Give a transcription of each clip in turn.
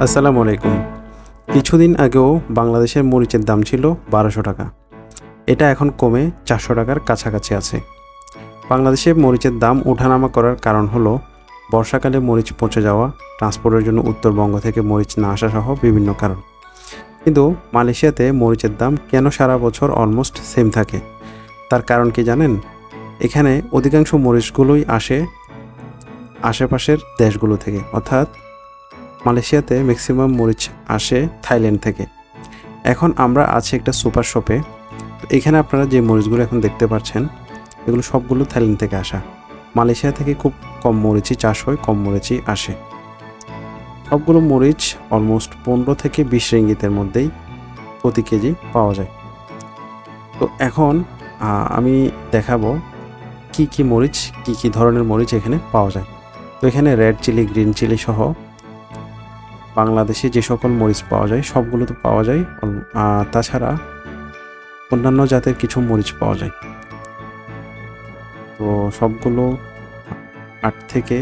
আসসালামু আলাইকুম। কিছুদিন আগেও বাংলাদেশের মরিচের দাম ছিল ১২০০ টাকা। এটা এখন কমে ৪০০ টাকার কাছাকাছি আছে। বাংলাদেশে মরিচের দাম ওঠানামা করার কারণ হলো বর্ষাকালে মরিচ পচে যাওয়া, ট্রান্সপোর্টের জন্য উত্তরবঙ্গ থেকে মরিচ না আসা সহ বিভিন্ন কারণ। কিন্তু মালয়েশিয়াতে মরিচের দাম কেন সারা বছর অলমোস্ট সেম থাকে? তার কারণ কি জানেন? এখানে অধিকাংশ মরিচগুলোই আসে আশেপাশের দেশগুলো থেকে, অর্থাৎ মালয়েশিয়াতে ম্যাক্সিমাম মরিচ আসে থাইল্যান্ড থেকে। এখন আমরা আছি একটা সুপার শপে। এখানে আপনারা যে মরিচগুলো এখন দেখতে পাচ্ছেন এগুলো সবগুলো থাইল্যান্ড থেকে আসা। মালয়েশিয়া থেকে খুব কম মরিচই চাষ হয়, কম মরিচই আসে। সবগুলো মরিচ অলমোস্ট 15 থেকে 20 রিঙ্গিতের মধ্যেই প্রতি কেজি পাওয়া যায়। তো এখন আমি দেখাবো কি মরিচ, কি ধরনের মরিচ এখানে পাওয়া যায়। তো এখানে রেড চিলি, গ্রিন চিলি সহ বাংলাদেশে যে সকল মরিচ পাওয়া যায় সবগুলো তো পাওয়া যায়। তাছাড়া অন্যান্য জাতের কিছু মরিচ পাওয়া যায়। তো সবগুলো 8 থেকে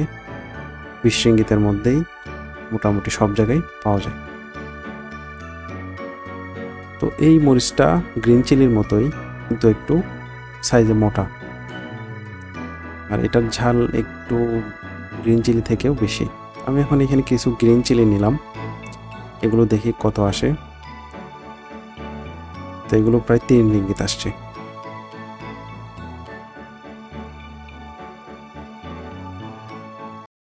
20 রিঙ্গিতের মধ্যেই মোটামুটি সব জায়গায় পাওয়া যায়। তো এই মরিচটা গ্রিন চিলির মতোই, কিন্তু একটু সাইজে মোটা, আর এটার ঝাল একটু গ্রিন চিলি থেকেও বেশি। আমি এখন এখানে কিছু গ্রিন চিলি নিলাম, এগুলো দেখি কত আসে। তো এগুলো প্রায় 3 রিঙ্গিত আসছে।